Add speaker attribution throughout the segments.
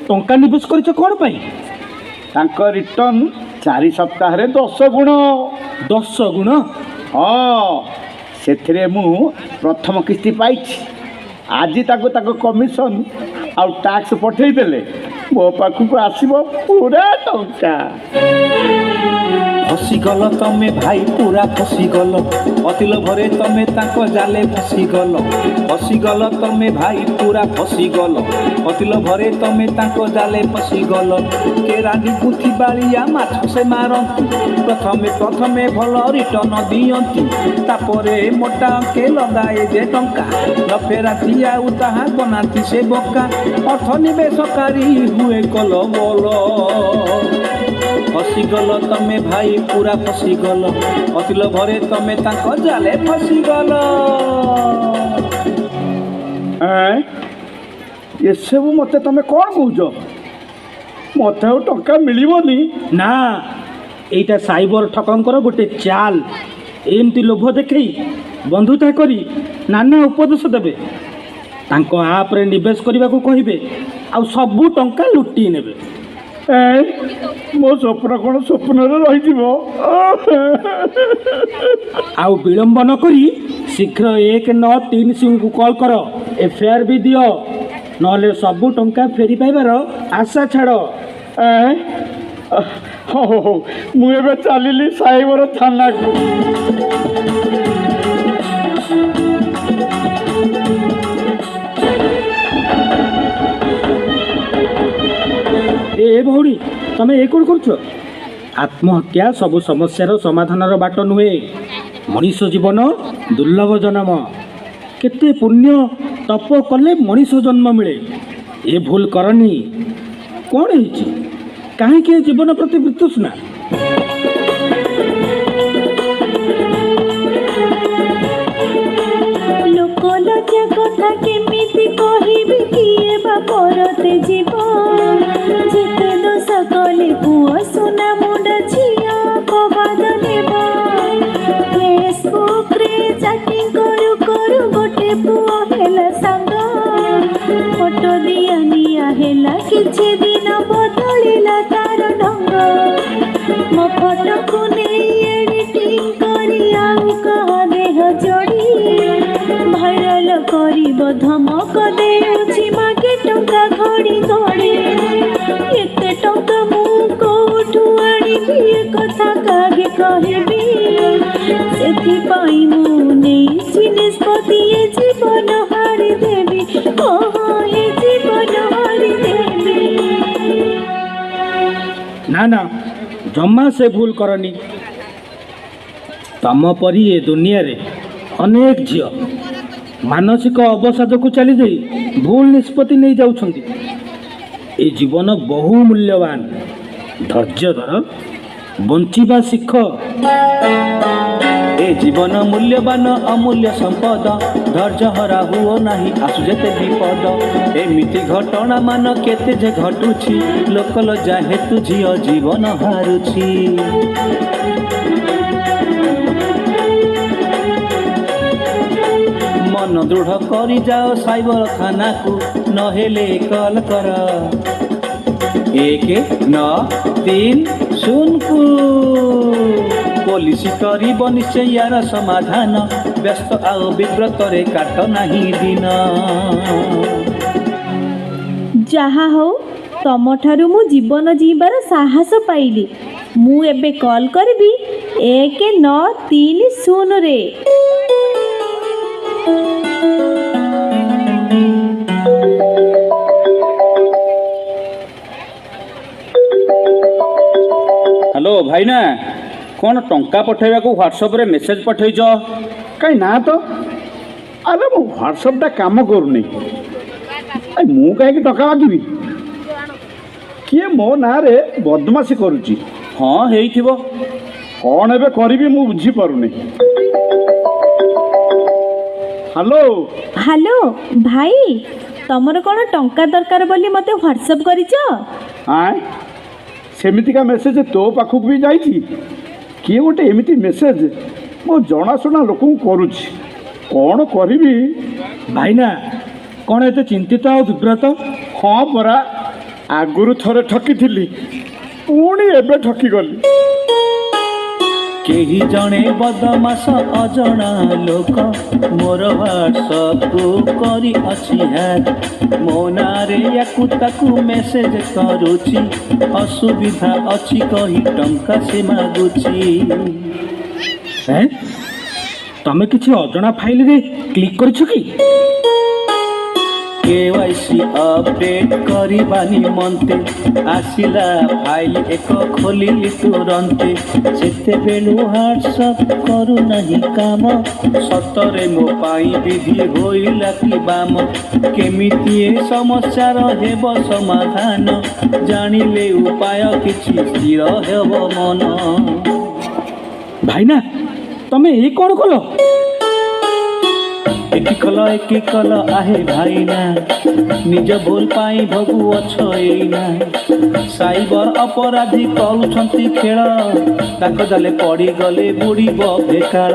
Speaker 1: ଟଙ୍କା ନିବେଶ କରିଛ କ'ଣ ପାଇଁ?
Speaker 2: ତାଙ୍କ ରିଟର୍ଣ୍ଣ 4 ସପ୍ତାହରେ 10 ଗୁଣ।
Speaker 1: 10 ଗୁଣ?
Speaker 2: ହଁ, ସେଥିରେ ମୁଁ ପ୍ରଥମ କିସ୍ତି ପାଇଛି। ଆଜି ତାଙ୍କ କମିଶନ ଆଉ ଟ୍ୟାକ୍ସ ପଠେଇଦେଲେ ମୋ ପାଖକୁ ଆସିବ ପୁରା ଟଙ୍କା।
Speaker 1: ଫସିଗଲ ତମେ ଭାଇ, ପୁରା ଫସିଗଲ। ଅତି ଲୋଭରେ ତମେ ତାଙ୍କ ଜାଲେ ଫସିଗଲ। ଫସିଗଲ ତମେ ଭାଇ, ପୁରା ଫସିଗଲ। ଅତି ଲୋଭରେ ତମେ ତାଙ୍କ ଜାଲେ ଫସିଗଲ। କେରାଣ୍ଡି ଗୁଥି ବାଳିଆ ମାଛ ସେ ମାରନ୍ତି। ପ୍ରଥମେ ଭଲ ରିଟର୍ଣ୍ଣ ଦିଅନ୍ତି। ତାପରେ ମୋଟା ଅଙ୍କେ ଲଗାଏ ଯେ ଟଙ୍କା। ନ ଫେରାନ୍ତି ଆଉ ତାହା ବନାନ୍ତି ସେ ବୋକା। ଅର୍ଥ ନିବେଶକାରୀ ହୁଏ କଲ ବୋଲ। ଫସିଗଲ ତମେ ଭାଇ, ପୁରା ଫସିଗଲ। ଅତି ଲୋଭରେ ତମେ ତାଙ୍କ ଜାଲେ ଫସିଗଲ।
Speaker 2: ଏସବୁ ମୋତେ ତମେ କ'ଣ କହୁଛ? ମୋତେ ଆଉ ଟଙ୍କା ମିଳିବନି?
Speaker 1: ନା, ଏଇଟା ସାଇବର ଠକଙ୍କର ଗୋଟେ ଚାଲ। ଏମିତି ଲୋଭ ଦେଖେଇ ବନ୍ଧୁତା କରି ନାନା ଉପଦେଶ ଦେବେ। ତାଙ୍କ ଆପ୍ରେ ନିବେଶ କରିବାକୁ କହିବେ, ଆଉ ସବୁ ଟଙ୍କା ଲୁଟି ନେବେ।
Speaker 2: ମୋ ସ୍ୱପ୍ନ କ'ଣ ସ୍ୱପ୍ନରେ ରହିଯିବ?
Speaker 1: ଆଉ ବିଳମ୍ବ ନ କରି ଶୀଘ୍ର 193କୁ କଲ୍ କର। FIR ବି ଦିଅ, ନହେଲେ ସବୁ ଟଙ୍କା ଫେରି ପାଇବାର ଆଶା ଛାଡ଼।
Speaker 2: ହଉ, ମୁଁ ଏବେ ଚାଲିଲି ସାଇବର ଥାନାକୁ।
Speaker 1: ଏ ଭଉଣୀ, ତମେ ଏ କ'ଣ କରୁଛ? ଆତ୍ମହତ୍ୟା ସବୁ ସମସ୍ୟାର ସମାଧାନର ବାଟ ନୁହେଁ। ମଣିଷ ଜୀବନ ଦୁର୍ଲଭ ଜନ୍ମ। କେତେ ପୁଣ୍ୟ ତପ କଲେ ମଣିଷ ଜନ୍ମ ମିଳେ। ଏ ଭୁଲ କରନି। କ'ଣ ହେଇଛି? କାହିଁକି ଏ ଜୀବନ ପ୍ରତି ବିତୃଷ୍ଣା?
Speaker 3: ଲୋକ ଲଜ୍ଜା କଥା କେମିତି କହିବି, କିଏ ବା ପରତେ ଯିବ? ଯେତେ ଦୋଷ କଲେ ପୁଅ ସୁନା ମୁଣ୍ଡ ଝିଅ କବାଦ ନେବ। ଫେସବୁକରେ ଚାଟିଂ କରୁ କରୁ ଗୋଟେ ପୁଅ ହେଲା ସାଙ୍ଗ। ଫଟୋ ଦିଆ ନିଆ ହେଲା, କିଛି ଦିନ ବଦଳିଲା ତାର ଢଙ୍ଗ। ମୋ ଫଟୋକୁ ନେଇ ଏଡିଟିଂ କରି ଆଉ କାହା ଦେହ ଯୋଡ଼ି ଭାଇରାଲ କରିବ ଧମକ ଦେଉଛି ମାଗେ ଟଙ୍କା ଘଡ଼ି ଘଡ଼ି। ଏତେ ଟଙ୍କା ମୁଁ କୋଉଠୁ ଆଣିବି, ଏ କଥା କାହାକୁ କହିବି? ସେଥିପାଇଁ ମୁଁ ନେଇଛି ନିଷ୍ପତ୍ତି, ଏ ଜୀବନ ହାରି ଦେବି। ଏ ଜୀବନ ହାରି ଦେବି।
Speaker 1: ନା, ଜମା ସେ ଭୁଲ କରନି। ତମ ପରି ଏ ଦୁନିଆରେ ଅନେକ ଝିଅ ମାନସିକ ଅବସାଦକୁ ଚାଲିଯାଇ ଭୁଲ ନିଷ୍ପତ୍ତି ନେଇଯାଉଛନ୍ତି। ଏ ଜୀବନ ବହୁ ମୂଲ୍ୟବାନ। ଧୈର୍ଯ୍ୟ ଧର, ବଞ୍ଚିବା ଶିଖ। ଏ ଜୀବନ ମୂଲ୍ୟବାନ ଅମୂଲ୍ୟ ସମ୍ପଦ। ଧୈର୍ଯ୍ୟ ହରା ହୁଅ ନାହିଁ, ଆସୁ ଯେତେ ବିପଦ। ଏମିତି ଘଟଣା ମାନ କେତେ ଯେ ଘଟୁଛି, ଲୋକ ଲଜ୍ଜା ହେତୁ ଝିଅ ଜୀବନ ହାରୁଛି। ମନ ଦୃଢ଼ କରି ଯାଅ ସାଇବର ଥାନାକୁ, ନହେଲେ କଲ୍ କର 193କୁ। ପୋଲିସ କରିବ ନିଶ୍ଚୟ ୟାର ସମାଧାନ। ବ୍ୟସ୍ତ ଆଉ ବିବ୍ରତରେ କାଟ ନାହିଁ ଦିନ।
Speaker 3: ଯାହା ହଉ, ତମଠାରୁ ମୁଁ ଜୀବନ ଜୀଇବାର ସାହସ ପାଇଲି। ମୁଁ ଏବେ କଲ୍ କରିବି 193ରେ।
Speaker 4: ହ୍ୟାଲୋ ଭାଇନା, କ'ଣ ଟଙ୍କା ପଠାଇବାକୁ ହ୍ୱାଟ୍ସଆପ୍ରେ ମେସେଜ୍ ପଠାଇଛ?
Speaker 2: କାହିଁ ନା ତ। ଆରେ ମୋ ହ୍ୱାଟ୍ସଆପ୍ଟା କାମ କରୁନି। ମୁଁ କାହିଁକି ଟଙ୍କା ମାଗିବି? କିଏ ମୋ ନାଁରେ ବଦମାସି କରୁଛି?
Speaker 4: ହଁ, ହେଇଥିବ।
Speaker 2: କ'ଣ ଏବେ କରିବି ମୁଁ ବୁଝିପାରୁନି।
Speaker 3: ହ୍ୟାଲୋ ଭାଇ, ତମର କ'ଣ ଟଙ୍କା ଦରକାର ବୋଲି ମୋତେ ହ୍ୱାଟ୍ସଆପ୍ କରିଛ?
Speaker 2: ସେମିତିକା ମେସେଜ୍ ତୋ ପାଖକୁ ବି ଯାଇଛି? କିଏ ଗୋଟେ ଏମିତି ମେସେଜ୍ ମୋ ଜଣାଶୁଣା ଲୋକଙ୍କୁ କରୁଛି? କ'ଣ କରିବି?
Speaker 1: ଭାଇନା, କ'ଣ ଏତେ ଚିନ୍ତିତ ଆଉ ବିବ୍ରତ?
Speaker 2: ହଁ ପରା, ଆଗରୁ ଥରେ ଠକିଥିଲି ପୁଣି ଏବେ ଠକିଗଲି।
Speaker 1: କେହି ଜଣେ ବଦମାସ ଅଜଣା ଲୋକ ମୋର ହ୍ୱାଟ୍ସଅପ୍କୁ କରି ଅଛି ହ୍ୟାକ୍। ମୋ ନାଁରେ ୟାକୁ ତାକୁ ମେସେଜ କରୁଛି, ଅସୁବିଧା ଅଛି କହି ଟଙ୍କା ସେ ମାଗୁଛି।
Speaker 4: ତମେ କିଛି ଅଜଣା ଫାଇଲରେ କ୍ଲିକ୍ କରିଛ କି?
Speaker 1: KYC ଅପଡେଟ୍ କରିବା ନିମନ୍ତେ ଆସିଲା ଫାଇଲ ଏକ ଖୋଲିଲି ତୁରନ୍ତେ। ସେତେବେଳୁ ହ୍ୱାଟ୍ସଅପ୍ କରୁନାହିଁ କାମ, ସତରେ ମୋ ପାଇଁ ବିଧି ହୋଇଲା କି ବାମ। କେମିତି ଏ ସମସ୍ୟାର ହେବ ସମାଧାନ, ଜାଣିଲେ ଉପାୟ କିଛି ସ୍ଥିର ହେବ ମନ।
Speaker 4: ଭାଇନା ତମେ ଏ କ'ଣ କଲ?
Speaker 1: ଏକି କଲ ଆହେ ଭାଇନା, ନିଜ ଭୁଲ ପାଇଁ ଭୋଗୁଅଛ ଏଇନା। ସାଇବର ଅପରାଧୀ କରୁଛନ୍ତି ଖେଳ, ତାଙ୍କ ଜାଲେ ପଡ଼ିଗଲେ ବୁଡ଼ିବ ବେକାଳ।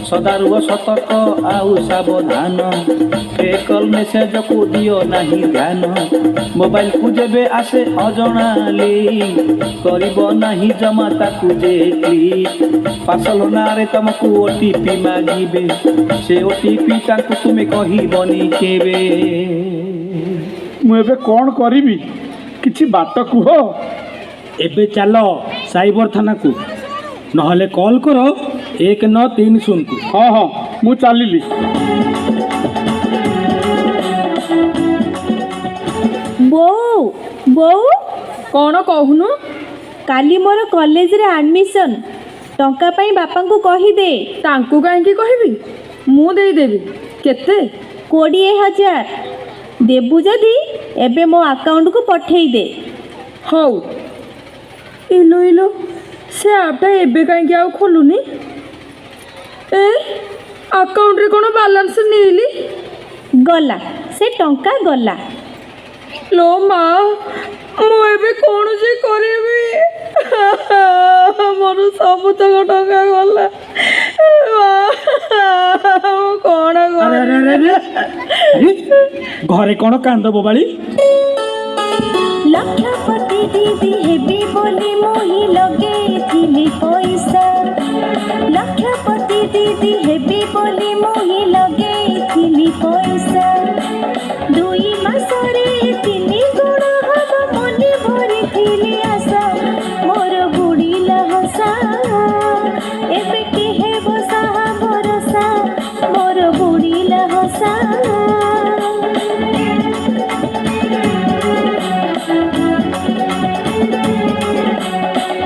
Speaker 1: ସଦା ରୁହ ସତର୍କ ଆଉ ସାବଧାନ, ଫେକ୍ ମେସେଜକୁ ଦିଅ ନାହିଁ ଧ୍ୟାନ। ମୋବାଇଲକୁ ଯେବେ ଆସେ ଅଜଣା ଲିଙ୍କ୍, କରିବ ନାହିଁ ଜମା ତାକୁ ଯେ କ୍ଲିକ୍। ପାର୍ସଲ ନାଁରେ ତମକୁ OTP ମାଗିବେ, ସେ OTP ତାଙ୍କୁ ତୁମେ କହିବନି କେବେ।
Speaker 2: ମୁଁ ଏବେ କ'ଣ କରିବି? କିଛି ବାଟ କୁହ।
Speaker 4: ଏବେ ଚାଲ ସାଇବର ଥାନାକୁ, ନହେଲେ କଲ୍ କର 1930କୁ।
Speaker 2: ହଁ ହଁ ମୁଁ ଚାଲିଲି।
Speaker 3: ବୋଉ ବୋଉ,
Speaker 5: କ'ଣ କହୁନୁ?
Speaker 3: କାଲି ମୋର କଲେଜରେ ଆଡ଼ମିସନ୍, ଟଙ୍କା ପାଇଁ ବାପାଙ୍କୁ କହିଦେ।
Speaker 5: ତାଙ୍କୁ କାହିଁକି କହିବି? ମୁଁ ଦେଇଦେବି। କେତେ?
Speaker 3: 20,000 ଦେବୁ ଯଦି ଏବେ ମୋ ଆକାଉଣ୍ଟକୁ ପଠେଇ ଦେ।
Speaker 5: ହଉ। ଇଲୋ ସେ ଆପ୍ଟା ଏବେ କାହିଁକି ଆଉ ଖୋଲୁନି? ଆକାଉଣ୍ଟରେ କ'ଣ ବାଲାନ୍ସ ନେଇଲି?
Speaker 3: ଗଲା, ସେ ଟଙ୍କା ଗଲା।
Speaker 5: ଲୋ ମା, ମୁଁ ଏବେ କ'ଣ ଯେ କରିବି? ମୋର ସବୁତକ ଟଙ୍କା ଗଲା। କ'ଣ
Speaker 4: ଘରେ କ'ଣ କାନ୍ଦ ବୋବାଳି?
Speaker 3: ଲକ୍ଷପତି ଦିଦି ହେବି ବୋଲି ମୁହିଁ ଲଗେଇଥିଲି ପଇସା। ଲକ୍ଷପତି ଦିଦି ହେବି ବୋଲି ମୁହିଁ ଲଗେଇଥିଲି ପଇସା। 2 ମାସରେ 3 ଗୁଣ ହବ ମନେ ଭରିଥିଲି ଆଶା। ମୋର ବୁଡ଼ିଲା ହସା, ଏବେ କି ହେବ ସାହା ଭରସା। ମୋର ବୁଡ଼ିଲା ହସା।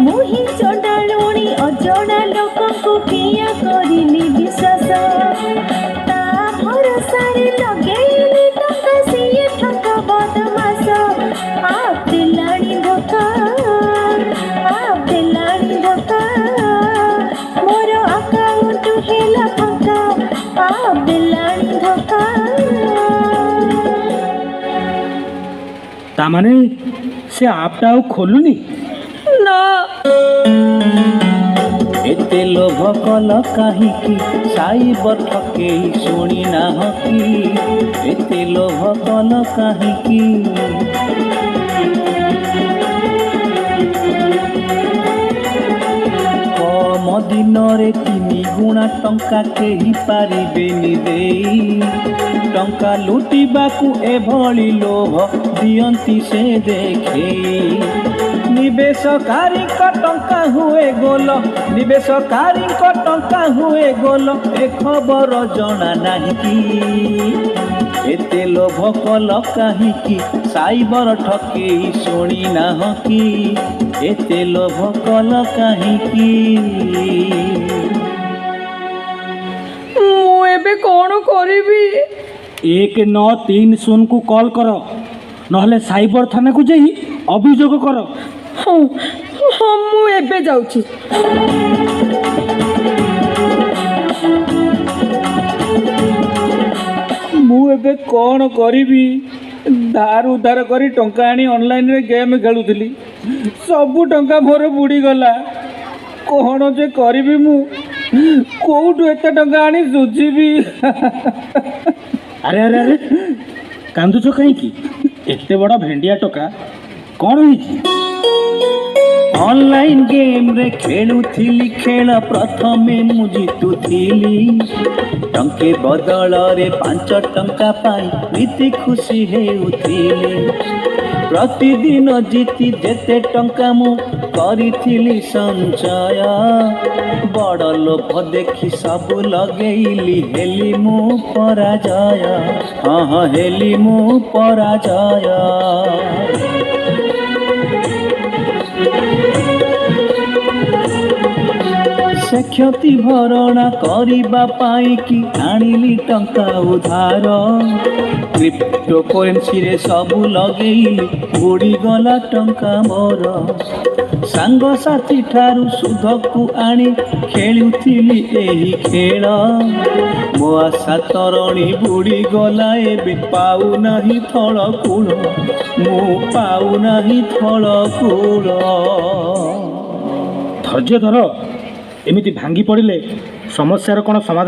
Speaker 3: ମୁହିଁ ଚଣ୍ଡାଳୁଣି ଅଜଣା ଲୋକଙ୍କୁ କିଆ କରିଲି ବିଶ୍ୱାସ। ତା ଭରସାରେ ଲଗେଇଲି ଟଙ୍କା, ସିଏ ଠକ ବଦମାସ। ଆପ୍ ଦେଲାଣି ଧୋକା, ଆପ୍ ଦେଲାଣି ଧୋକା। ମୋର ଆକାଉଣ୍ଟ ହେଲା ଫଙ୍କା, ଆପ୍ ଦେଲାଣି ଧୋକା।
Speaker 4: ତାମାନେ ସେ ଆପ୍ଟା ଆଉ ଖୋଲୁନି?
Speaker 5: ନା।
Speaker 1: ଏତେ ଲୋଭ କଲ କାହିଁକି, ସାଇବର ଠକେଇ ଶୁଣି ନାହଁ କି? ଏତେ ଲୋଭ କଲ କାହିଁକି? କମ ଦିନରେ 3 ଗୁଣା ଟଙ୍କା କେହି ପାରିବେନି ଦେଇ। ଟଙ୍କା ଲୁଟିବାକୁ ଏଭଳି ଲୋଭ ଦିଅନ୍ତି ସେ ଦେଖେଇ। ନିବେଶକାରୀଙ୍କ ଟଙ୍କା ହୁଏ ଗୋଲ, ନିବେଶକାରୀଙ୍କ ଟଙ୍କା ହୁଏ ଗୋଲ, ଏ ଖବର ଜଣା ନାହିଁ କି? ଏତେ ଲୋଭ କଲ କାହିଁକି, ସାଇବର ଠକେଇ ଶୁଣି ନାହଁ କି? ଏତେ ଲୋଭ କଲ କାହିଁକି?
Speaker 5: ମୁଁ ଏବେ କ'ଣ କରିବି?
Speaker 4: 1930କୁ କଲ୍ କର, ନହେଲେ ସାଇବର ଥାନାକୁ ଯାଇ ଅଭିଯୋଗ କର।
Speaker 5: ହଁ ହଁ, ମୁଁ ଏବେ ଯାଉଛି।
Speaker 4: ମୁଁ ଏବେ କ'ଣ କରିବି? ଧାର ଉଧାର କରି ଟଙ୍କା ଆଣି ଅନଲାଇନ୍ରେ ଗେମ୍ ଖେଳୁଥିଲି, ସବୁ ଟଙ୍କା ମୋର ବୁଡ଼ିଗଲା। କ'ଣ ଯେ କରିବି ମୁଁ? କେଉଁଠୁ ଏତେ ଟଙ୍କା ଆଣି ସୁଝିବି? ଆରେ କାନ୍ଦୁଛ କାହିଁକି? ଏତେ ବଡ଼ ଭେଣ୍ଡିଆ ଟଙ୍କା କ'ଣ ହେଇଛି?
Speaker 1: ଅନଲାଇନ୍ ଗେମ୍ରେ ଖେଳୁଥିଲି ଖେଳ ପ୍ରଥମେ ମୁଁ ଜିତୁଥିଲି ଟଙ୍କେ ବଦଳରେ 5 ଟଙ୍କା ପାଇ ପ୍ରୀତି ଖୁସି ହେଉଥିଲି ପ୍ରତିଦିନ ଜିତି ଯେତେ ଟଙ୍କା ମୁଁ କରିଥିଲି ସଞ୍ଚୟ ବଡ଼ ଲୋଭ ଦେଖି ସବୁ ଲଗେଇଲି ହେଲି ମୁଁ ପରାଜୟ ହଁ ହେଲି ମୁଁ ପରାଜୟ ସେ କ୍ଷତି ଭରଣା କରିବା ପାଇଁ କି ଆଣିଲି ଟଙ୍କା ଉଧାର କ୍ରିପ୍ଟୋ କରେନ୍ସିରେ ସବୁ ଲଗେଇଲି ବୁଡ଼ିଗଲା ଟଙ୍କା ମୋର ସାଙ୍ଗସାଥି ଠାରୁ ସୁଧକୁ ଆଣି ଖେଳୁଥିଲି ଏହି ଖେଳ ମୋ ଆଶା ତରଣୀ ବୁଡ଼ିଗଲା ଏବେ ପାଉନାହିଁ ଥଳ କୂଳ ମୁଁ ପାଉନାହିଁ ଥଳ କୂଳ।
Speaker 4: ଧୈର୍ଯ୍ୟ ଧର। ଏମିତି ଭାଙ୍ଗି ପଡ଼ିଲେ ସମସ୍ୟାର କ'ଣ ସମାଧାନ